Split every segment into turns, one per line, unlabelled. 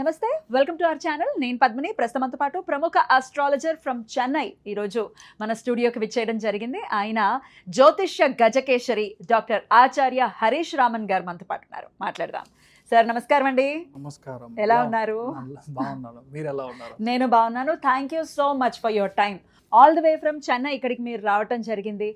నమస్తే, welcome to our channel. నేను పద్మిని. ప్రస్తుతంతో పాటు ప్రముఖ ఆస్ట్రాలజర్ ఫ్రమ్ చెన్నై ఈరోజు మన స్టూడియోకి విచ్చేయడం జరిగింది. ఆయన జ్యోతిష్య గజకేశరి డాక్టర్ ఆచార్య హరీష్ రామన్ గారు మనతో పాటు ఉన్నారు. మాట్లాడదాం. సార్ నమస్కారం అండి.
నమస్కారం.
ఎలా ఉన్నారు?
బాగున్నాను. మీరు ఎలా ఉన్నారు?
నేను బాగున్నాను. Thank you so much for your time. All the way from Chennai ఇక్కడికి మీరు రావటం జరిగింది.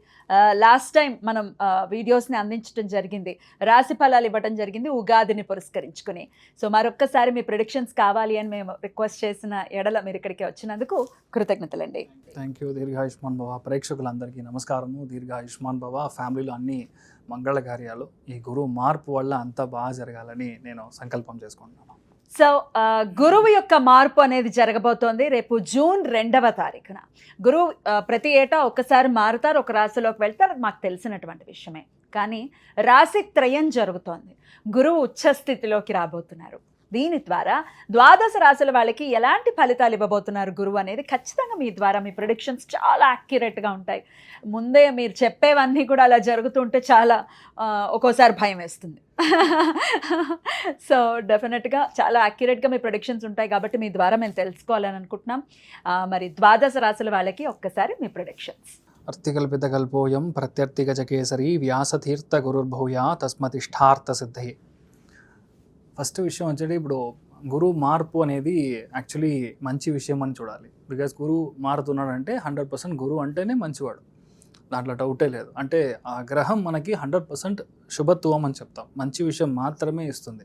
లాస్ట్ టైం మనం వీడియోస్ని అందించడం జరిగింది, రాశి ఫలాలు ఇవ్వటం జరిగింది ఉగాదిని పురస్కరించుకుని. సో మరొక్కసారి మీ ప్రిడిక్షన్స్ కావాలి అని మేము రిక్వెస్ట్ చేసిన ఎడల మీరు ఇక్కడికి వచ్చినందుకు కృతజ్ఞతలండి.
Thank you. దీర్ఘాయుష్మాన్ భవ. ప్రేక్షకులందరికీ నమస్కారము. దీర్ఘాయుష్మాన్ భవ. ఫ్యామిలీలో అన్ని మంగళ కార్యాలు ఈ గురువు మార్పు వల్ల అంతా బాగా జరగాలని నేను సంకల్పం చేసుకుంటున్నాను.
సో గురువు యొక్క మార్పు అనేది జరగబోతోంది రేపు జూన్ 2వ తారీఖున. గురువు ప్రతి ఏటా ఒక్కసారి మారుతారు, ఒక రాశిలోకి వెళ్తారు, అది మాకు తెలిసినటువంటి విషయమే. కానీ రాశి త్రయం జరుగుతోంది. గురువు ఉచ్చస్థితిలోకి రాబోతున్నారు. దీని ద్వారా ద్వాదశ రాశుల వాళ్ళకి ఎలాంటి ఫలితాలు ఇవ్వబోతున్నారు గురువు అనేది ఖచ్చితంగా మీ ద్వారా మీ ప్రిడిక్షన్స్ చాలా యాక్యురేట్గా ఉంటాయి. ముందే మీరు చెప్పేవన్నీ కూడా అలా జరుగుతుంటే చాలా ఒక్కోసారి భయం వేస్తుంది. సో డెఫినెట్గా చాలా యాక్యురేట్గా మీ ప్రిడిక్షన్స్ ఉంటాయి కాబట్టి మీ ద్వారా మేము తెలుసుకోవాలని అనుకుంటున్నాం. మరి ద్వాదశ రాశుల వాళ్ళకి ఒక్కసారి మీ ప్రిడిక్షన్స్.
అర్థికల్పితకల్పోయం ప్రత్యర్థిగజకేసరి వ్యాసతీర్థ గురుర్భూయా తస్మతిష్టార్థ సిద్ధి. ఫస్ట్ విషయం వచ్చేది, ఇప్పుడు గురువు మార్పు అనేది యాక్చువల్లీ మంచి విషయం అని చూడాలి. బికాస్ గురువు మారుతున్నాడంటే 100% గురువు అంటేనే మంచివాడు, దాంట్లో డౌటే లేదు. అంటే ఆ గ్రహం మనకి 100% శుభత్వం అని చెప్తాం. మంచి విషయం మాత్రమే ఇస్తుంది.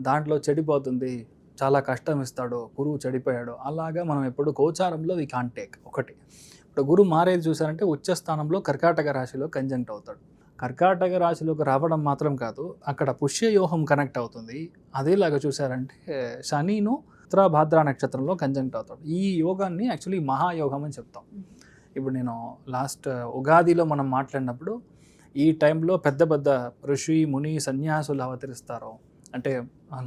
దాంట్లో చెడిపోతుంది, చాలా కష్టం ఇస్తాడు, గురువు చెడిపోయాడు, అలాగా మనం ఎప్పుడు గోచారంలో వి కాంట్ టేక్. ఒకటి, ఇప్పుడు గురువు మారేది చూసారంటే ఉచ్చస్థానంలో కర్కాటక రాశిలో కంజంక్ట్ అవుతాడు. కర్కాటక రాశిలోకి రావడం మాత్రం కాదు, అక్కడ పుష్యయోహం కనెక్ట్ అవుతుంది. అదేలాగా చూసారంటే శనిను ఉత్తరాభాద్ర నక్షత్రంలో కంజంక్ట్ అవుతాడు. ఈ యోగాన్ని యాక్చువల్లీ మహాయోగం అని చెప్తాం. ఇప్పుడు నేను లాస్ట్ ఉగాదిలో మనం మాట్లాడినప్పుడు ఈ టైంలో పెద్ద పెద్ద ఋషి ముని సన్యాసులు అవతరిస్తారు, అంటే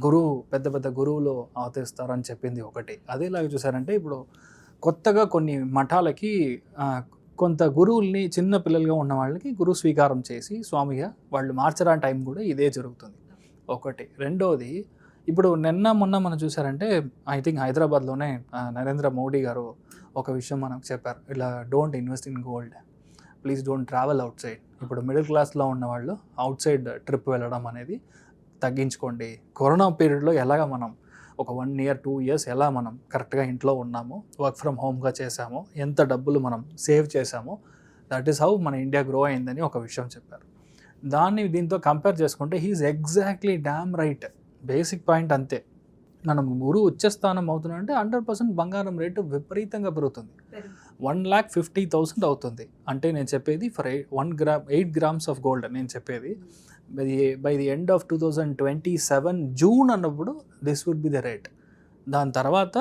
గురువు పెద్ద పెద్ద గురువులు అవతరిస్తారు అని చెప్పింది ఒకటి. అదేలాగా చూసారంటే ఇప్పుడు కొత్తగా కొన్ని మఠాలకి కొంత గురువుల్ని చిన్న పిల్లలుగా ఉన్న వాళ్ళకి గురువు స్వీకారం చేసి స్వామిగా వాళ్ళు మార్చడానికి టైం కూడా ఇదే జరుగుతుంది. ఒకటి. రెండోది, ఇప్పుడు మొన్న మనం చూసారంటే ఐ థింక్ హైదరాబాద్లోనే నరేంద్ర మోడీ గారు ఒక విషయం మనకు చెప్పారు, ఇలా don't invest in gold, please don't travel out side. ఇప్పుడు మిడిల్ క్లాస్లో ఉన్న వాళ్ళు అవుట్ సైడ్ ట్రిప్ వెళ్ళడం అనేది తగ్గించుకోండి. కరోనా పీరియడ్లో ఎలాగ మనం ఒక 1 year 2 years ఎలా మనం కరెక్ట్గా ఇంట్లో ఉన్నామో, వర్క్ ఫ్రమ్ హోమ్గా చేసామో, ఎంత డబ్బులు మనం సేవ్ చేసామో, దట్ ఈస్ హౌ మన ఇండియా గ్రో అయిందని ఒక విషయం చెప్పారు. దీంతో కంపేర్ చేసుకుంటే he is exactly damn right. Basic point అంతే. మనం గురువు ఉచ్చస్థానం అవుతున్నాడంటే 100% బంగారం రేటు విపరీతంగా పెరుగుతుంది. 1,50,000 అవుతుంది. అంటే నేను చెప్పేది ఫర్ 8 grams ఆఫ్ గోల్డ్ నేను చెప్పేది. By the end of 2027 June అన్నప్పుడు this would be the rate. దాని తర్వాత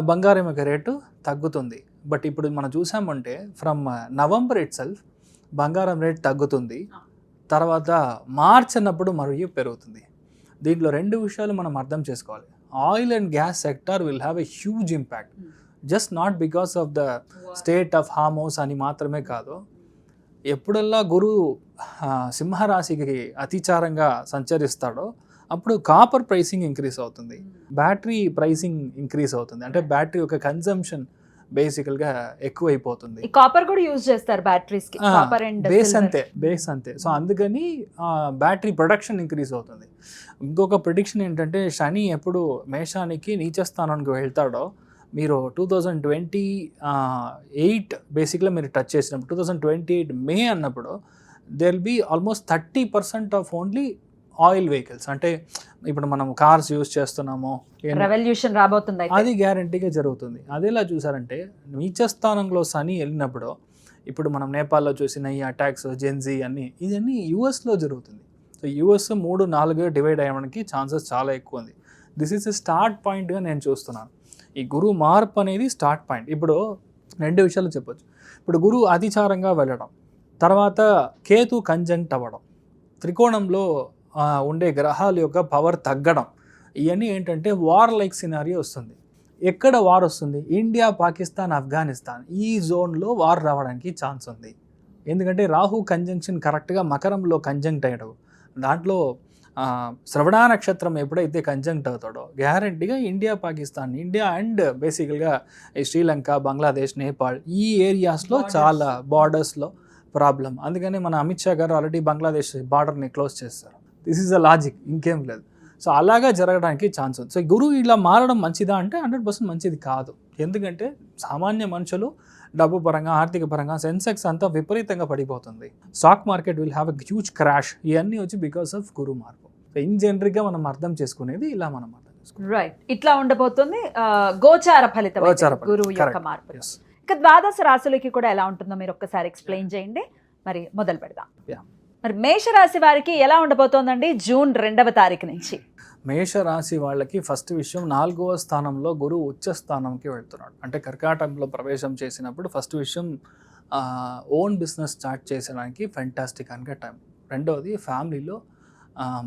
బంగారం యొక్క రేటు తగ్గుతుంది. బట్ ఇప్పుడు మనం చూసామంటే ఫ్రమ్ నవంబర్ ఇట్ సెల్ఫ్ బంగారం రేట్ తగ్గుతుంది, తర్వాత మార్చ్ అన్నప్పుడు మరియు పెరుగుతుంది. దీంట్లో 2 విషయాలు మనం అర్థం చేసుకోవాలి. Oil and gas sector will have a huge impact, just not because of the state of Hormuz అని మాత్రమే కాదు. ఎప్పుడల్లా గురువు సింహరాశికి అతిచారంగా సంచరిస్తాడో అప్పుడు కాపర్ ప్రైసింగ్ ఇంక్రీజ్ అవుతుంది, బ్యాటరీ ప్రైసింగ్ ఇంక్రీజ్ అవుతుంది. అంటే బ్యాటరీ యొక్క కన్జంప్షన్ బేసికల్గా ఎక్కువైపోతుంది.
కాపర్ కూడా యూజ్ చేస్తారు బ్యాటరీస్ కి, కాపర్ అండ్
బేస్ అంతే. సో అందుకని బ్యాటరీ ప్రొడక్షన్ ఇంక్రీజ్ అవుతుంది. ఇంకొక ప్రిడిక్షన్ ఏంటంటే, శని ఎప్పుడు మేషానికి నీచస్థానానికి వెళ్తాడో మీరు 2028 బేసిక్గా మీరు టచ్ చేసినప్పుడు 2028 మే అన్నప్పుడు there will be almost 30% of only oil vehicles. అంటే ఇప్పుడు మనం కార్స్ యూజ్ చేస్తున్నామో,
రెవల్యూషన్ రాబోతుంది,
అది గ్యారంటీగా జరుగుతుంది. అదేలా చూసారంటే నీచస్థానంలో శని వెళ్ళినప్పుడు ఇప్పుడు మనం నేపాల్లో చూసిన ఈ అటాక్స్, జెన్జీ ఇవన్నీ యూఎస్లో జరుగుతుంది. సో యూఎస్ 3-4 డివైడ్ అయ్యడానికి ఛాన్సెస్ చాలా ఎక్కువ ఉంది. దిస్ ఈస్ ఎ స్టార్ట్ పాయింట్గా నేను చూస్తున్నాను. ఈ గురువు మార్పు అనేది స్టార్ట్ పాయింట్. ఇప్పుడు 2 విషయాలు చెప్పొచ్చు. ఇప్పుడు గురువు అతిచారంగా వెళ్ళడం, తర్వాత కేతు కంజంక్ట్ అవ్వడం, త్రికోణంలో ఉండే గ్రహాల యొక్క పవర్ తగ్గడం, ఇవన్నీ ఏంటంటే వార్ లైక్ సినారియో వస్తుంది. ఎక్కడ వార్ వస్తుంది? ఇండియా, పాకిస్తాన్, ఆఫ్ఘనిస్తాన్ ఈ జోన్లో వార్ రావడానికి ఛాన్స్ ఉంది. ఎందుకంటే రాహు కంజంక్షన్ కరెక్ట్గా మకరంలో కంజంక్ట్ అయ్యడం, దాంట్లో శ్రవణ నక్షత్రం ఎప్పుడైతే కంజంక్ట్ అవుతాడో గ్యారంటీగా ఇండియా, పాకిస్తాన్, ఇండియా అండ్ బేసికల్గా ఈ శ్రీలంక, బంగ్లాదేశ్, నేపాల్ ఈ ఏరియాస్లో చాలా బార్డర్స్లో ప్రాబ్లం. అందుకని మన అమిత్ షా గారు ఆల్రెడీ బంగ్లాదేశ్ బార్డర్ని క్లోజ్ చేస్తారు. దిస్ ఈజ్ అ లాజిక్, ఇంకేం లేదు. సో అలాగా జరగడానికి ఛాన్స్ ఉంది. సో గురువు ఇలా మారడం మంచిదా అంటే 100% మంచిది కాదు. ఎందుకంటే సామాన్య మనుషులు డబ్బు పరంగా, ఆర్థిక పరంగా సెన్సెక్స్ అంతా విపరీతంగా పడిపోతుంది. Stock market will have a huge crash. ఇవన్నీ వచ్చి బికాస్ ఆఫ్ గురు మార్పు. సో ఇన్ జనరల్గా మనం అర్థం చేసుకునేది ఇలా మనం అర్థం చేసుకోవాలి.
రైట్, ఇట్లా ఉండబోతుంది గోచార ఫలితం గురువు యొక్క మార్పు. ఇక ద్వాదశ రాశులకి కూడా ఎలా ఉంటుందో మీరు ఒక్కసారి ఎక్స్ప్లెయిన్ చేయండి. మరి మొదలు పెడదాం. మరి మేషరాశి వారికి ఎలా ఉండబోతోందండి జూన్ 2వ తారీఖు నుంచి?
మేషరాశి వాళ్ళకి ఫస్ట్ విషయం 4వ స్థానంలో గురువు ఉచ్చ స్థానంకి వెళ్తున్నాడు. అంటే కర్కాటకంలో ప్రవేశం చేసినప్పుడు ఫస్ట్ విషయం ఓన్ బిజినెస్ స్టార్ట్ చేసడానికి ఫెంటాస్టిక్ అనగా టైం. రెండవది ఫ్యామిలీలో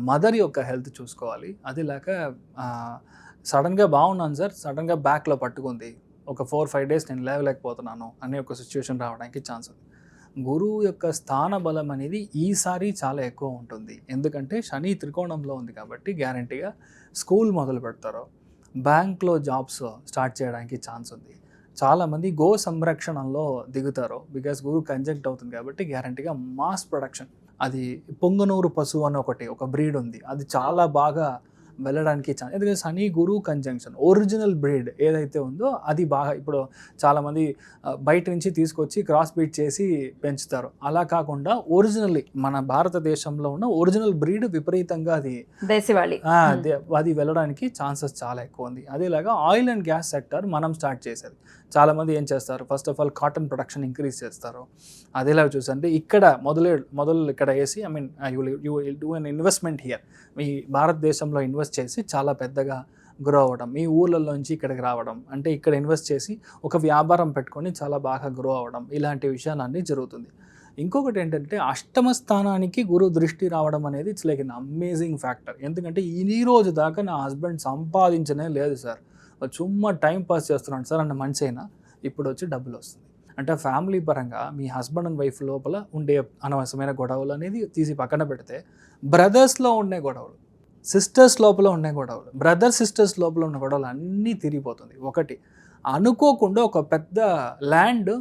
మదర్ యొక్క హెల్త్ చూసుకోవాలి. అది లేక సడన్గా బాగున్నాను సార్, సడన్గా బ్యాక్లో పట్టుకుంది, ఒక 4-5 డేస్ నేను లేవలేకపోతున్నాను అనే ఒక సిచ్యువేషన్ రావడానికి ఛాన్స్ ఉంది. గురువు యొక్క స్థాన బలం అనేది ఈసారి చాలా ఎక్కువ ఉంటుంది. ఎందుకంటే శని త్రికోణంలో ఉంది కాబట్టి గ్యారంటీగా స్కూల్ మొదలు పెడతారు, బ్యాంక్లో జాబ్స్ స్టార్ట్ చేయడానికి ఛాన్స్ ఉంది. చాలామంది గో సంరక్షణలో దిగుతారు బికాస్ గురువు కంజంక్ట్ అవుతుంది కాబట్టి గ్యారంటీగా మాస్ ప్రొడక్షన్. అది పొంగనూరు పశువు అని ఒక బ్రీడ్ ఉంది, అది చాలా బాగా వెళ్ళడానికి ఛాన్స్. ఎందుకంటే శని గురువు కంజంక్షన్ ఒరిజినల్ బ్రీడ్ ఏదైతే ఉందో అది బాగా, ఇప్పుడు చాలామంది బయట నుంచి తీసుకొచ్చి క్రాస్ బ్రీడ్ చేసి పెంచుతారు. అలా కాకుండా ఒరిజినల్లీ మన భారతదేశంలో ఉన్న ఒరిజినల్ బ్రీడ్ విపరీతంగా అది వెళ్ళడానికి ఛాన్సెస్ చాలా ఎక్కువ ఉంది. అదేలాగా ఆయిల్ అండ్ గ్యాస్ సెక్టర్ మనం స్టార్ట్ చేసేది. చాలామంది ఏం చేస్తారు, first of all cotton production increase చేస్తారు. అదేలాగా చూసంటే ఇక్కడ మొదలు ఇక్కడ వేసి you will do an investment here. మీ భారతదేశంలో ఇన్వెస్ట్ చేసి చాలా పెద్దగా గ్రో అవ్వడం, మీ ఊళ్ళల్లోంచి ఇక్కడికి రావడం, అంటే ఇక్కడ ఇన్వెస్ట్ చేసి ఒక వ్యాపారం పెట్టుకొని చాలా బాగా గ్రో అవ్వడం, ఇలాంటి విషయాలన్నీ జరుగుతుంది. ఇంకొకటి ఏంటంటే అష్టమ స్థానానికి గురు దృష్టి రావడం అనేది it's like an amazing factor. ఎందుకంటే ఈ రోజు దాకా నా హస్బెండ్ సంపాదించనే లేదు సార్, చుమ్మా టైం పాస్ చేస్తున్నాడు సార్ అన్న మనిషి అయినా ఇప్పుడు వచ్చి డబ్బులు వస్తుంది. అంటే ఫ్యామిలీ పరంగా మీ హస్బెండ్ అండ్ వైఫ్ లోపల ఉండే అనవసరమైన గొడవలు అనేది తీసి పక్కన పెడితే, బ్రదర్స్లో ఉండే గొడవలు, సిస్టర్స్ లోపల ఉండే గొడవలు, సిస్టర్స్ లోపల ఉన్న గొడవలు అన్నీ తిరిగిపోతుంది. ఒకటి అనుకోకుండా ఒక పెద్ద ల్యాండ్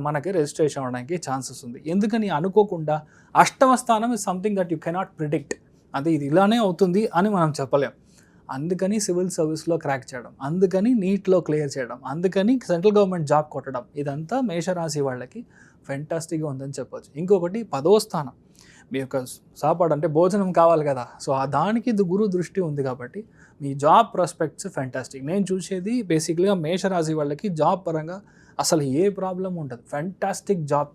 మనకి రిజిస్ట్రేషన్ అవ్వడానికి ఛాన్సెస్ ఉంది. ఎందుకని అనుకోకుండా? అష్టమ స్థానం is something that you cannot predict. అది ఇది ఇలానే అవుతుంది అని మనం చెప్పలేం. అందుకని సివిల్ సర్వీస్లో క్రాక్ చేయడం, అందుకని నీట్లో క్లియర్ చేయడం, అందుకని సెంట్రల్ గవర్నమెంట్ జాబ్ కొట్టడం, ఇదంతా మేషరాశి వాళ్ళకి ఫెంటాస్టిక్గా ఉందని చెప్పొచ్చు. ఇంకొకటి 10వ స్థానం, మీ యొక్క సాపాడు అంటే భోజనం కావాలి కదా, సో దానికి గురు దృష్టి ఉంది కాబట్టి మీ జాబ్ ప్రాస్పెక్ట్స్ ఫెంటాస్టిక్. నేను చూసేది బేసిక్గా మేషరాశి వాళ్ళకి జాబ్ పరంగా అసలు ఏ ప్రాబ్లం ఉండదు. Fantastic job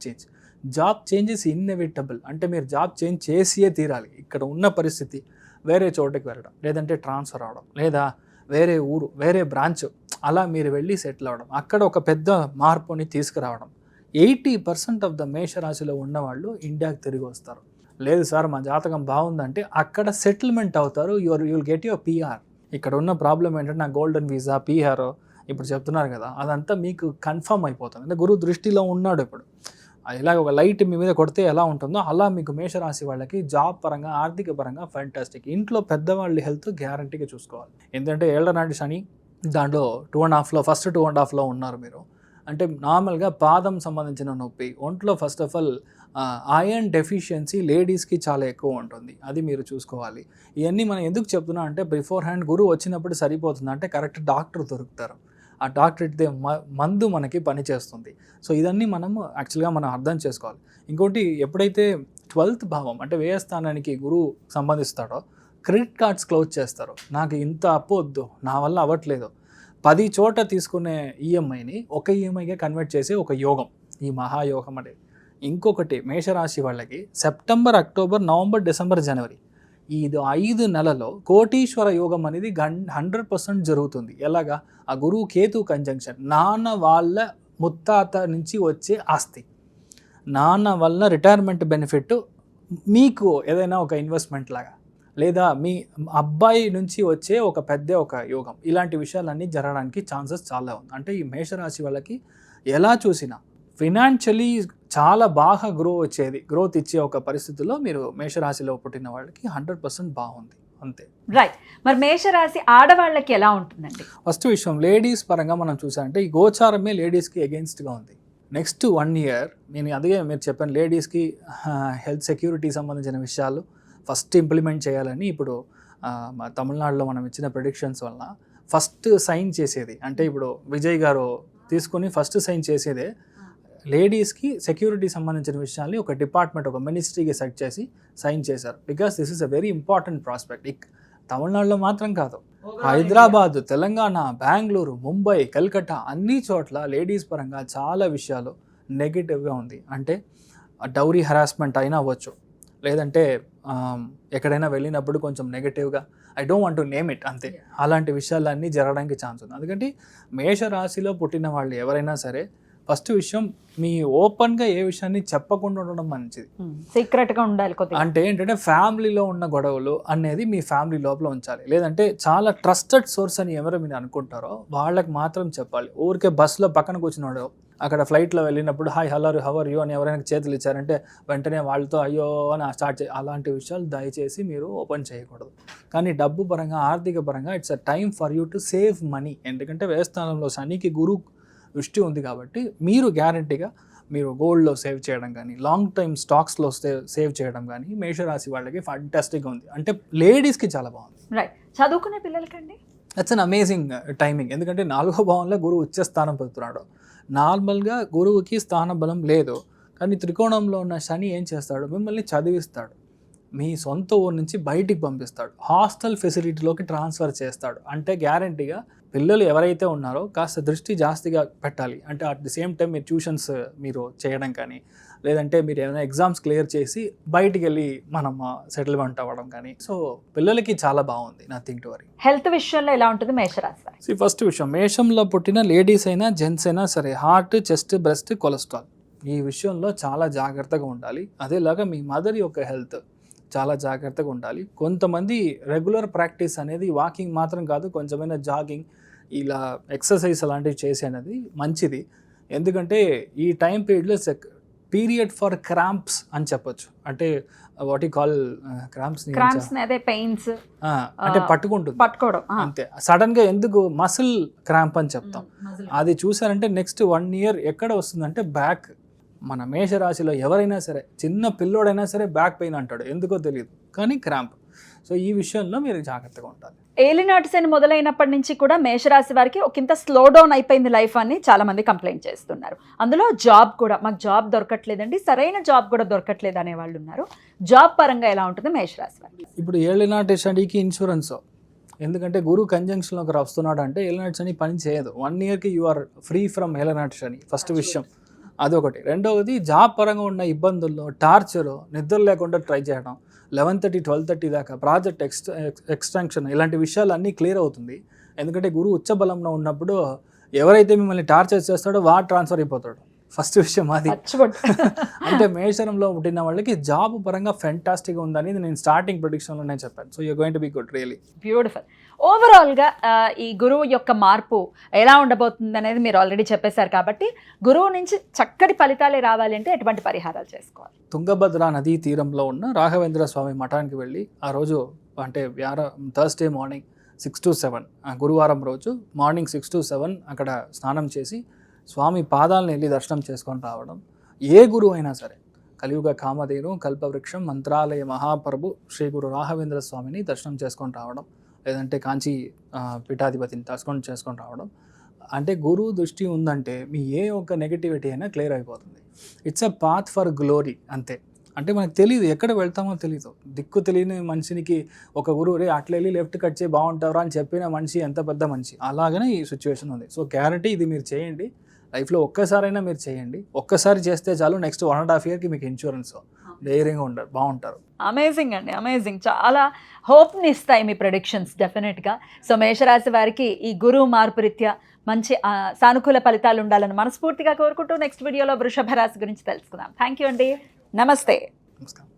change is inevitable. అంటే మీరు జాబ్ చేంజ్ చేసియే తీరాలి. ఇక్కడ ఉన్న పరిస్థితి వేరే చోటుకి వెళ్ళడం, లేదంటే ట్రాన్స్ఫర్ అవ్వడం, లేదా వేరే ఊరు, వేరే బ్రాంచ్, అలా మీరు వెళ్ళి సెటిల్ అవ్వడం, అక్కడ ఒక పెద్ద మార్పుని తీసుకురావడం. 80% ఆఫ్ ద మేషరాశిలో ఉన్నవాళ్ళు ఇండియాకి తిరిగి వస్తారు. లేదు సార్ మా జాతకం బాగుందంటే అక్కడ సెటిల్మెంట్ అవుతారు. You'll get your PR. ఇక్కడ ఉన్న ప్రాబ్లం ఏంటంటే నా గోల్డెన్ వీసా, PR ఇప్పుడు చెప్తున్నారు కదా, అదంతా మీకు కన్ఫర్మ్ అయిపోతుంది. అంటే గురువు దృష్టిలో ఉన్నాడు. ఇప్పుడు ఇలాగ ఒక లైట్ మీ మీద కొడితే ఎలా ఉంటుందో అలా మీకు మేషరాశి వాళ్ళకి జాబ్ పరంగా, ఆర్థిక పరంగా ఫెంటాస్టిక్. ఇంట్లో పెద్దవాళ్ళ హెల్త్ గ్యారంటీగా చూసుకోవాలి. ఎందుకంటే ఏళ్లనాటి శని దాంట్లో 2.5లో ఫస్ట్ 2.5లో ఉన్నారు మీరు. అంటే నార్మల్గా పాదం సంబంధించిన నొప్పి, ఒంట్లో first of all iron deficiency లేడీస్కి చాలా ఎక్కువ ఉంటుంది, అది మీరు చూసుకోవాలి. ఇవన్నీ మనం ఎందుకు చెప్తున్నా అంటే బిఫోర్ హ్యాండ్ గురువు వచ్చినప్పుడు సరిపోతుంది అంటే కరెక్ట్ డాక్టర్ దొరుకుతారు, ఆ డాక్టర్ ఇస్తే మందు మనకి పనిచేస్తుంది. సో ఇదన్నీ మనము యాక్చువల్గా మనం అర్థం చేసుకోవాలి. ఇంకోటి, ఎప్పుడైతే 12th భావం అంటే వ్యయ స్థానానికి గురువు సంబంధిస్తాడో క్రెడిట్ కార్డ్స్ క్లోజ్ చేస్తారు. నాకు ఇంత అప్పు వద్దు, నా వల్ల అవ్వట్లేదు, 10 చోట తీసుకునే ఈఎంఐని ఒక ఈఎంఐగా కన్వర్ట్ చేసే ఒక యోగం, ఈ మహాయోగం అనేది. ఇంకొకటి మేషరాశి వాళ్ళకి సెప్టెంబర్, అక్టోబర్, నవంబర్, డిసెంబర్, జనవరి ఈ 5 నెలలో కోటీశ్వర యోగం అనేది 100% జరుగుతుంది. ఎలాగా? ఆ గురువు కేతు కంజంక్షన్, నాన్న వాళ్ళ ముత్తాత నుంచి వచ్చే ఆస్తి, నాన్న వల్ల రిటైర్మెంట్ బెనిఫిట్, మీకు ఏదైనా ఒక ఇన్వెస్ట్మెంట్ లాగా, లేదా మీ అబ్బాయి నుంచి వచ్చే ఒక పెద్ద ఒక యోగం, ఇలాంటి విషయాలన్నీ జరగడానికి ఛాన్సెస్ చాలా ఉంది. అంటే ఈ మేషరాశి వాళ్ళకి ఎలా చూసినా ఫినాన్షియలీ చాలా బాగా గ్రోత్ ఇచ్చే ఒక పరిస్థితుల్లో మీరు మేషరాశిలో పుట్టిన వాళ్ళకి 100% బాగుంది అంతే.
రైట్. మరి మేషరాశి ఆడవాళ్ళకి ఎలా ఉంటుందండి?
ఫస్ట్ విషయం లేడీస్ పరంగా మనం చూసామంటే ఈ గోచారమే లేడీస్కి అగెయిన్స్ట్గా ఉంది. నెక్స్ట్ 1 ఇయర్ నేను అదే మీరు చెప్పాను లేడీస్కి హెల్త్ సెక్యూరిటీ సంబంధించిన విషయాలు ఫస్ట్ ఇంప్లిమెంట్ చేయాలని ఇప్పుడు తమిళనాడులో మనం ఇచ్చిన ప్రెడిక్షన్స్ వలన ఫస్ట్ సైన్ చేసేది అంటే ఇప్పుడు విజయ్ గారు తీసుకుని ఫస్ట్ సైన్ చేసేదే లేడీస్కి సెక్యూరిటీ సంబంధించిన విషయాల్ని ఒక డిపార్ట్మెంట్ ఒక మినిస్ట్రీకి సెట్ చేసి సైన్ చేశారు. Because this is a very important prospect. తమిళనాడులో మాత్రం కాదు, హైదరాబాద్, తెలంగాణ, బెంగళూరు, ముంబై, కల్కట్టా అన్ని చోట్ల లేడీస్ పరంగా చాలా విషయాలు నెగిటివ్గా ఉంది. అంటే డౌరీ హరాస్మెంట్ అయినా అవ్వచ్చు, లేదంటే ఎక్కడైనా వెళ్ళినప్పుడు కొంచెం నెగిటివ్గా I don't want to name it అంతే, అలాంటి విషయాలన్నీ జరగడానికి ఛాన్స్ ఉంది. అందుకంటే మేషరాశిలో పుట్టిన వాళ్ళు ఎవరైనా సరే ఫస్ట్ విషయం మీ ఓపెన్గా ఏ విషయాన్ని చెప్పకుండా ఉండడం మంచిది.
సీక్రెట్గా ఉండాలి కొద్దిగా.
అంటే ఏంటంటే ఫ్యామిలీలో ఉన్న గొడవలు అనేది మీ ఫ్యామిలీ లోపల ఉంచాలి. లేదంటే చాలా ట్రస్టెడ్ సోర్స్ అని ఎవరు మీరు అనుకుంటారో వాళ్ళకి మాత్రం చెప్పాలి. ఊరికే బస్సులో పక్కన కూర్చున్నాడు అక్కడ ఫ్లైట్లో వెళ్ళినప్పుడు హాయ్ హలో హవర్ యూ అని ఎవరైనా చేతులు ఇచ్చారంటే వెంటనే వాళ్ళతో అయ్యో అని స్టార్ట్ అలాంటి విషయాలు దయచేసి మీరు ఓపెన్ చేయకూడదు. కానీ డబ్బు పరంగా ఆర్థిక పరంగా it's a time for you to save money. ఎందుకంటే వ్యయస్థానంలో శనికి గురు దృష్టి ఉంది కాబట్టి మీరు గ్యారంటీగా మీరు గోల్డ్లో సేవ్ చేయడం కానీ లాంగ్ టైమ్ స్టాక్స్లో సేవ్ చేయడం కానీ మేషరాశి వాళ్ళకి ఫంటాస్టిక్గా ఉంది. అంటే లేడీస్కి చాలా బాగుంది.
రైట్. చదువుకునే పిల్లలకండి
దట్స్ అన్ అమేజింగ్ టైమింగ్. ఎందుకంటే 4వ భావంలో గురువు ఉచ్చ స్థానం పొందుతున్నాడు. నార్మల్గా గురువుకి స్థాన బలం లేదు, కానీ త్రికోణంలో ఉన్న శని ఏం చేస్తాడు, మిమ్మల్ని చదివిస్తాడు, మీ సొంత ఊరు నుంచి బయటికి పంపిస్తాడు, హాస్టల్ ఫెసిలిటీలోకి ట్రాన్స్ఫర్ చేస్తాడు. అంటే గ్యారంటీగా పిల్లలు ఎవరైతే ఉన్నారో కాస్త దృష్టి జాస్తిగా పెట్టాలి. అంటే అట్ ది సేమ్ టైం మీరు ట్యూషన్స్ మీరు చేయడం కానీ, లేదంటే మీరు ఏమైనా ఎగ్జామ్స్ క్లియర్ చేసి బయటికి వెళ్ళి మనం సెటిల్మెంట్ అవ్వడం కానీ. సో పిల్లలకి చాలా బాగుంది, నథింగ్ టు వరీ.
హెల్త్ విషయంలో ఎలా ఉంటుంది మేషరాశి?
ఫస్ట్ విషయం, మేషంలో పుట్టిన లేడీస్ అయినా జెంట్స్ అయినా సరే హార్ట్, చెస్ట్, బ్రెస్ట్, కొలెస్ట్రాల్ ఈ విషయంలో చాలా జాగ్రత్తగా ఉండాలి. అదేలాగా మీ మదర్ యొక్క హెల్త్ చాలా జాగ్రత్తగా ఉండాలి. కొంతమంది రెగ్యులర్ ప్రాక్టీస్ అనేది వాకింగ్ మాత్రం కాదు, కొంచెమైనా జాగింగ్ ఇలా ఎక్సర్సైజ్ అలాంటివి చేసేది మంచిది. ఎందుకంటే ఈ టైం పీరియడ్లో పీరియడ్ ఫర్ క్రాంప్స్ అని చెప్పొచ్చు. అంటే వాట్ యు కాల్ క్రాంప్స్
అదే పెయిన్స్
అంటే పట్టుకోవడం అంతే. సడన్గా ఎందుకు మసిల్ క్రాంప్ అని చెప్తాం, అది చూసారంటే నెక్స్ట్ 1 ఇయర్ ఎక్కడ వస్తుందంటే బ్యాక్. మన మేషరాశిలో ఎవరైనా సరే చిన్న పిల్లోడైనా సరే బ్యాక్ పెయిన్ అంటాడు, ఎందుకో తెలియదు, కానీ క్రాంప్. సో ఈ విషయంలో మీరు జాగ్రత్తగా ఉండాలి.
ఏలినాటి శని మొదలైనప్పటి నుంచి కూడా మేషరాశి వారికి ఒకంత స్లో డౌన్ అయిపోయింది లైఫ్ అని చాలా మంది కంప్లైంట్ చేస్తున్నారు. అందులో జాబ్ కూడా, మాకు జాబ్ దొరకట్లేదండి, సరైన జాబ్ కూడా దొరకట్లేదు అనే వాళ్ళు ఉన్నారు. జాబ్ పరంగా ఎలా ఉంటుంది మేషరాశి వారికి?
ఇప్పుడు ఏలినాటి శనికి ఇన్సూరెన్స్, ఎందుకంటే గురు కంజంక్షన్లోకి వస్తున్నాడు అంటే ఏలినాటి శని పని చేయదు. 1 ఇయర్కి యు ఆర్ ఫ్రీ ఫ్రమ్ ఏలినాటి శని, ఫస్ట్ విషయం అదొకటి. రెండవది జాబ్ పరంగా ఉన్న ఇబ్బందుల్లో టార్చర్, నిద్ర లేకుండా ట్రై చేయడం, 11:30 12:30 దాకా ప్రాజెక్ట్ ఎక్స్టెన్షన్ ఇలాంటి విషయాలు అన్నీ క్లియర్ అవుతుంది. ఎందుకంటే గురువు ఉచ్చ బలంలో ఉన్నప్పుడు ఎవరైతే మిమ్మల్ని టార్చర్ చేస్తాడో వాడు ట్రాన్స్ఫర్ అయిపోతాడు, ఫస్ట్ విషయం అది. అంటే మేషరంలో పుట్టిన వాళ్ళకి జాబ్ పరంగా ఫెంటాస్టిక్గా ఉందని నేను స్టార్టింగ్ ప్రెడిక్షన్లోనే చెప్పాను. So you're going to be good, really
beautiful. ఓవరాల్గా ఈ గురువు యొక్క మార్పు ఎలా ఉండబోతుంది అనేది మీరు ఆల్రెడీ చెప్పేశారు కాబట్టి గురువు నుంచి చక్కటి ఫలితాలే రావాలంటే ఎటువంటి పరిహారాలు చేసుకోవాలి?
తుంగభద్ర నదీ తీరంలో ఉన్న రాఘవేంద్ర స్వామి మఠానికి వెళ్ళి ఆ రోజు అంటే థర్స్డే మార్నింగ్ 6 to 7 గురువారం రోజు మార్నింగ్ 6 to 7 అక్కడ స్నానం చేసి స్వామి పాదాలను వెళ్ళి దర్శనం చేసుకొని రావడం. ఏ గురువు అయినా సరే కలియుగ కామధేను కల్పవృక్షం మంత్రాలయ మహాప్రభు శ్రీ గురు రాఘవేంద్ర స్వామిని దర్శనం చేసుకొని రావడం, లేదంటే కాంచీ పీఠాధిపతిని చేసుకొని రావడం. అంటే గురువు దృష్టి ఉందంటే మీ ఏ ఒక్క నెగిటివిటీ అయినా క్లియర్ అయిపోతుంది. It's a path for glory అంతే. అంటే మనకు తెలియదు ఎక్కడ వెళ్తామో తెలియదు, దిక్కు తెలియని మనిషినికి ఒక గురువు రే అట్లా వెళ్ళి లెఫ్ట్ కట్ చేయి బాగుంటారా అని చెప్పిన మనిషి ఎంత పెద్ద మనిషి, అలాగనే ఈ సిచ్యువేషన్ ఉంది. సో గ్యారంటీ ఇది మీరు చేయండి, లైఫ్లో ఒక్కసారైనా మీరు చేయండి. ఒక్కసారి చేస్తే చాలు, నెక్స్ట్ 1.5 yearకి మీకు ఇన్సూరెన్స్, ధైర్యంగా ఉంటారు, బాగుంటారు.
అమేజింగ్ అండి, అమేజింగ్. చాలా హోప్ని ఇస్తాయి మీ ప్రెడిక్షన్స్ డెఫినెట్గా. సో మేషరాశి వారికి ఈ గురువు మార్పు రీత్యా మంచి సానుకూల ఫలితాలు ఉండాలని మనస్ఫూర్తిగా కోరుకుంటూ నెక్స్ట్ వీడియోలో వృషభ రాశి గురించి తెలుసుకుందాం. థ్యాంక్ యూ అండి, నమస్తే.
నమస్కారం.